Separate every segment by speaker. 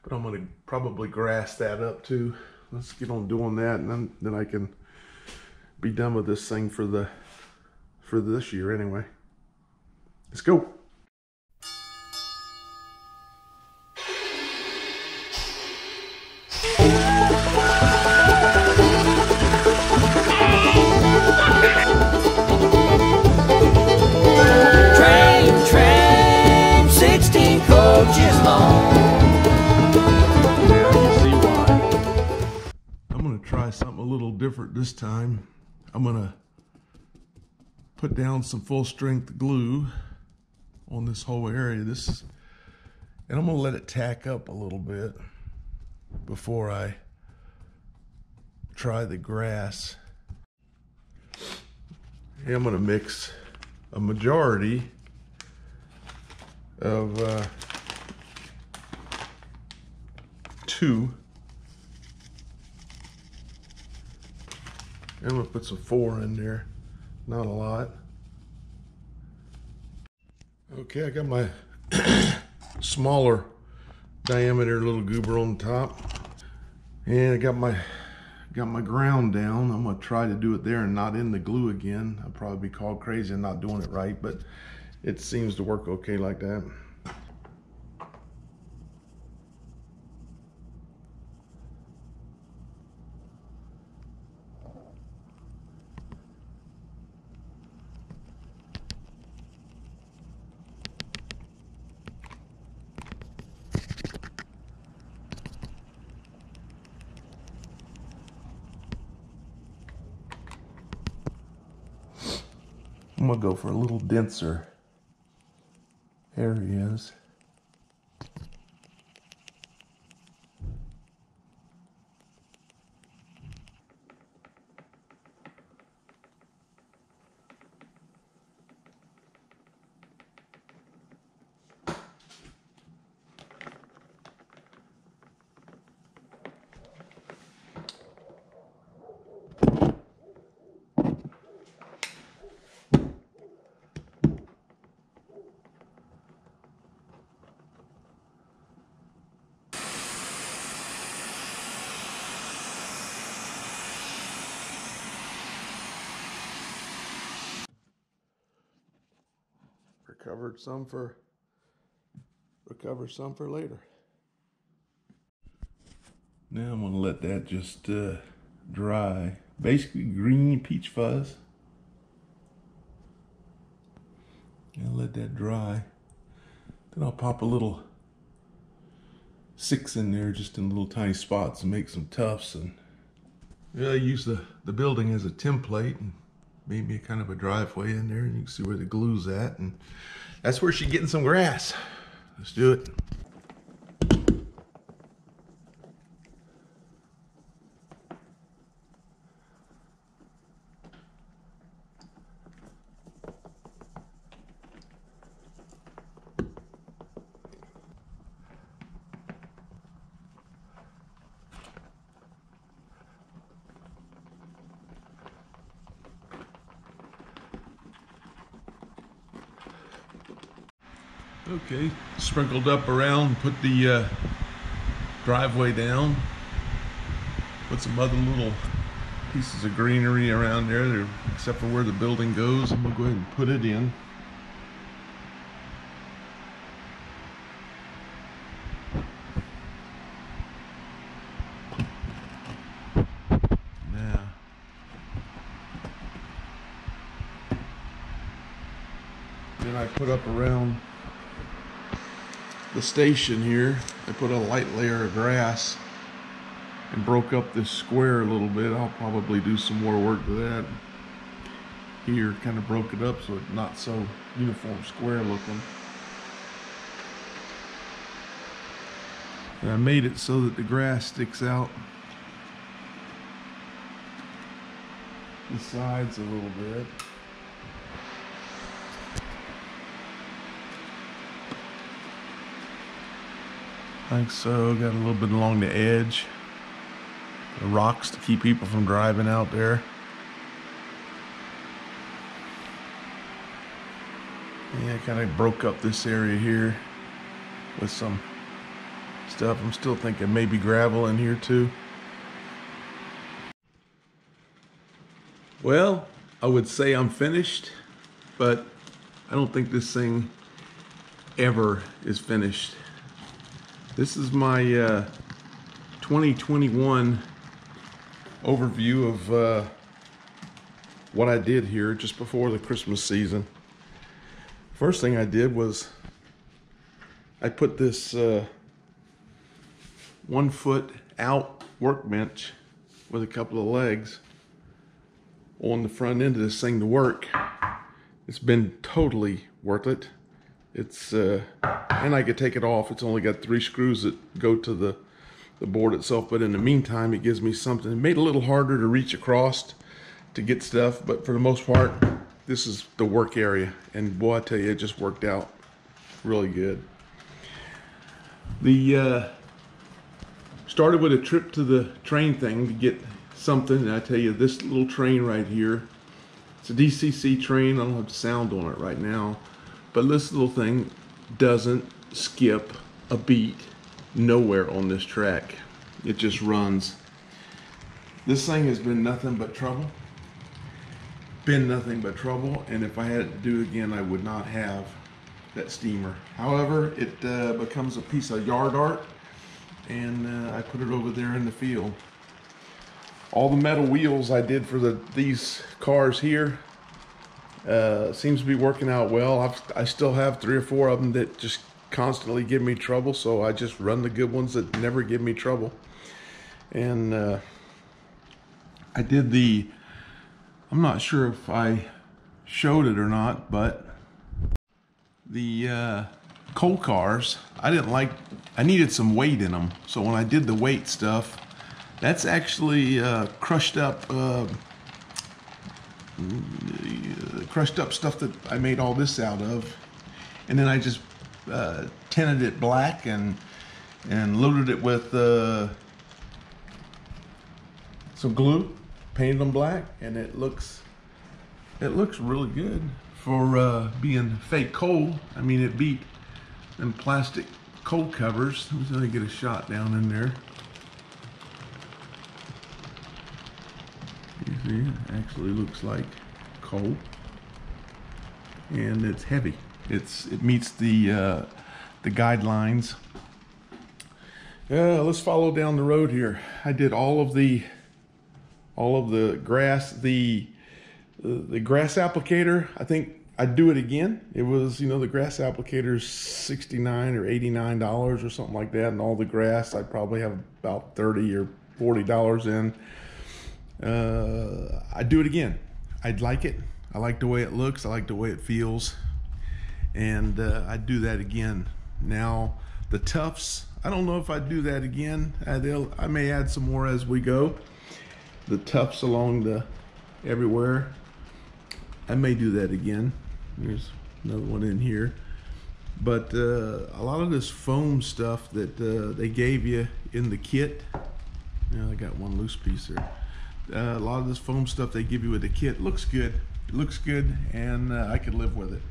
Speaker 1: But I'm gonna probably grass that up too. Let's get on doing that, and then I can be done with this thing for this year anyway. Let's go.
Speaker 2: Train, 16 coaches long.
Speaker 1: Now you see why. I'm gonna try something a little different this time. I'm gonna put down some full strength glue on this whole area. And I'm gonna let it tack up a little bit before I try the grass. And I'm gonna mix a majority of 2. And I'm gonna put some 4 in there, not a lot. Okay, I got my smaller diameter little goober on top, and I got my ground down. I'm gonna try to do it there and not in the glue again. I'll probably be called crazy and not doing it right, but it seems to work okay like that. I'm gonna go for a little denser areas. Recover some for later. Now I'm gonna let that just dry. Basically green peach fuzz. And let that dry. Then I'll pop a little 6 in there, just in little tiny spots, and make some tufts. And yeah, I use the building as a template and made me kind of a driveway in there, and you can see where the glue's at, and that's where she's getting some grass. Let's do it. Okay, sprinkled up around, put the driveway down, put some other little pieces of greenery around there, except for where the building goes. I'm gonna go ahead and put it in. Now, then I put up around the station here, I put a light layer of grass and broke up this square a little bit. I'll probably do some more work to that. Here, kind of broke it up so it's not so uniform square looking. And I made it so that the grass sticks out the sides a little bit. Like so. Got a little bit along the edge. The rocks to keep people from driving out there. Yeah, kind of broke up this area here with some stuff. I'm still thinking maybe gravel in here too. Well, I would say I'm finished, but I don't think this thing ever is finished. This is my 2021 overview of what I did here just before the Christmas season. First thing I did was I put this 1 foot out workbench with a couple of legs on the front end of this thing to work. It's been totally worth it. It's and I could take it off. It's only got 3 screws that go to the board itself, but in the meantime it gives me something. It made it a little harder to reach across to get stuff, but for the most part this is the work area, and boy, I tell you, it just worked out really good. The started with a trip to the train thing to get something, and I tell you, this little train right here, it's a DCC train. I don't have the sound on it right now, but this little thing doesn't skip a beat nowhere on this track. It just runs. This thing has been nothing but trouble. And if I had it to do again, I would not have that steamer. However, it becomes a piece of yard art, and I put it over there in the field. All the metal wheels I did for these cars here seems to be working out well. I still have 3 or 4 of them that just constantly give me trouble, so I just run the good ones that never give me trouble. And I did I'm not sure if I showed it or not, but the coal cars, I needed some weight in them. So when I did the weight stuff, that's actually crushed up stuff that I made all this out of, and then I just tinted it black and loaded it with some glue, painted them black, and it looks really good for being fake coal. I mean, it beat them plastic coal covers. Let me get a shot down in there. You see, it actually looks like coal, and it's heavy. It meets the guidelines. Let's follow down the road here. I did all of the grass, the grass applicator. I think I'd do it again. It was, the grass applicator's $69 or $89 or something like that, and all the grass I'd probably have about $30 or $40 in. I'd do it again. I'd like it. I like the way it looks. I like the way it feels, and I'd do that again. Now the tufts, I don't know if I'd do that again. I may add some more as we go. The tufts along everywhere, I may do that again. There's another one in here, but a lot of this foam stuff that they gave you in the kit, I got one loose piece there. A lot of this foam stuff they give you with the kit looks good. It looks good, and I could live with it.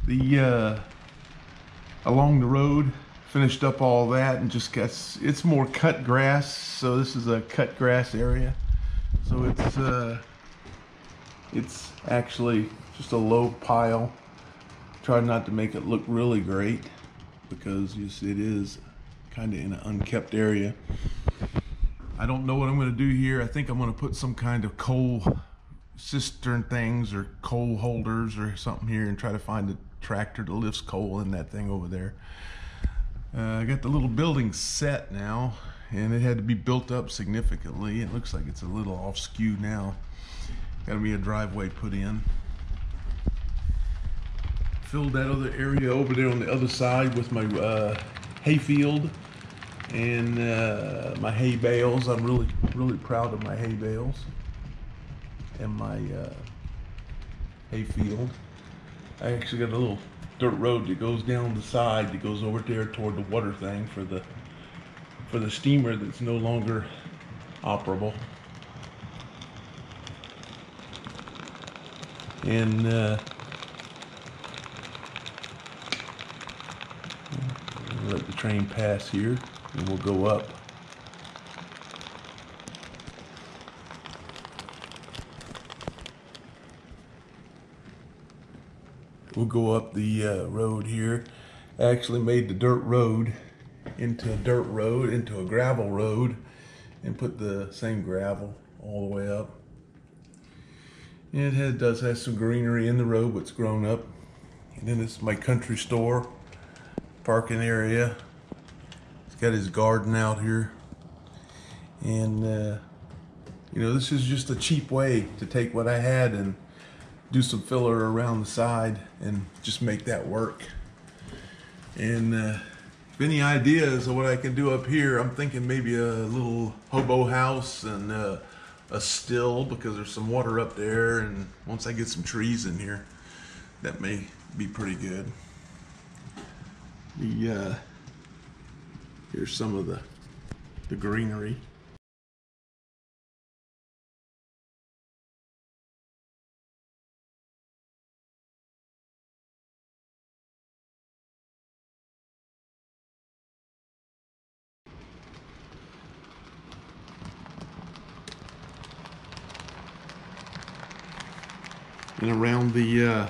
Speaker 1: The along the road, finished up all that, and just it's more cut grass. So this is a cut grass area. So it's actually just a low pile. Tried not to make it look really great because it is kind of in an unkept area. I don't know what I'm going to do here. I think I'm going to put some kind of coal cistern things or coal holders or something here, and try to find a tractor that lifts coal in that thing over there. I got the little building set now, and it had to be built up significantly. It looks like it's a little off skew now. Got to be a driveway put in. Filled that other area over there on the other side with my hay field and my hay bales. I'm really proud of my hay bales and my hay field. I actually got a little dirt road that goes down the side that goes over there toward the water thing for the steamer that's no longer operable. And let the train pass here, and we'll go up. We'll go up the road here. I actually made the dirt road into a dirt road, into a gravel road, and put the same gravel all the way up. And it does have some greenery in the road, but it's grown up. And then it's my country store, parking area. He's got his garden out here. And, you know, this is just a cheap way to take what I had and do some filler around the side and just make that work. And if any ideas of what I can do up here, I'm thinking maybe a little hobo house and a still, because there's some water up there, and once I get some trees in here, that may be pretty good. Here's some of the greenery. And around the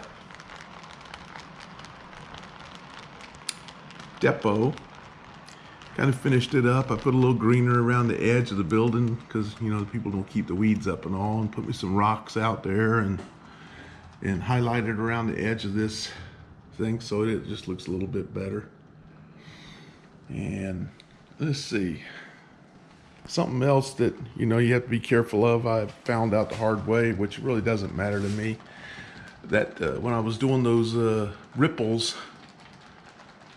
Speaker 1: depot, kind of finished it up. I put a little greener around the edge of the building because, you know, the people don't keep the weeds up and all, and put me some rocks out there and highlighted around the edge of this thing so it just looks a little bit better. And let's see, something else that, you know, you have to be careful of, I found out the hard way, which really doesn't matter to me, that when I was doing those ripples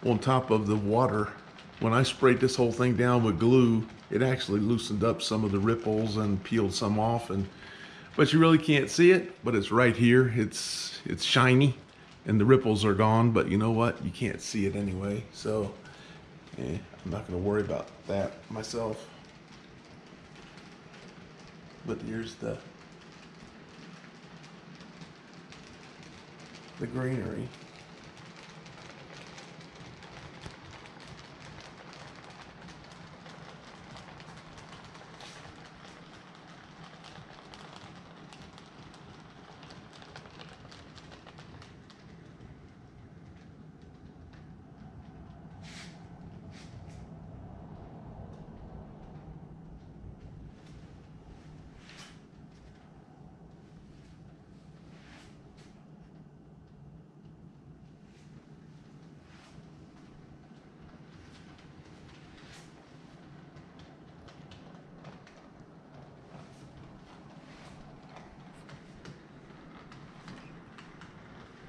Speaker 1: on top of the water, when I sprayed this whole thing down with glue, it actually loosened up some of the ripples and peeled some off. But you really can't see it, but it's right here. It's shiny and the ripples are gone, but you know what? You can't see it anyway. So I'm not gonna worry about that myself. But here's the greenery.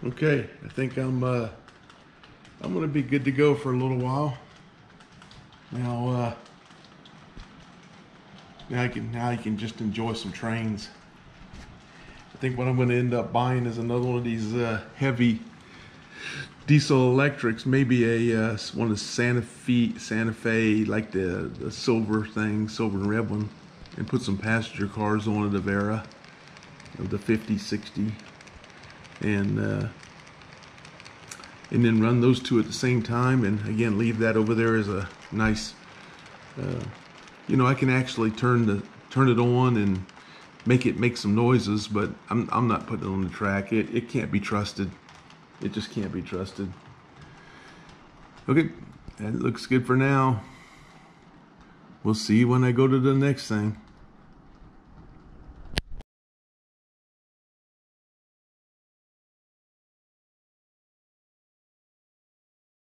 Speaker 1: Okay, I think I'm gonna be good to go for a little while. Now you can just enjoy some trains. I think what I'm gonna end up buying is another one of these heavy diesel electrics, maybe a one of the Santa Fe, like the silver thing, silver and red one, and put some passenger cars on it of Vera, of the 50, 60. And then run those two at the same time, and again leave that over there as a nice, you know, I can actually turn it on and make some noises, but I'm not putting it on the track. It can't be trusted. It just can't be trusted. Okay, that looks good for now. We'll see when I go to the next thing.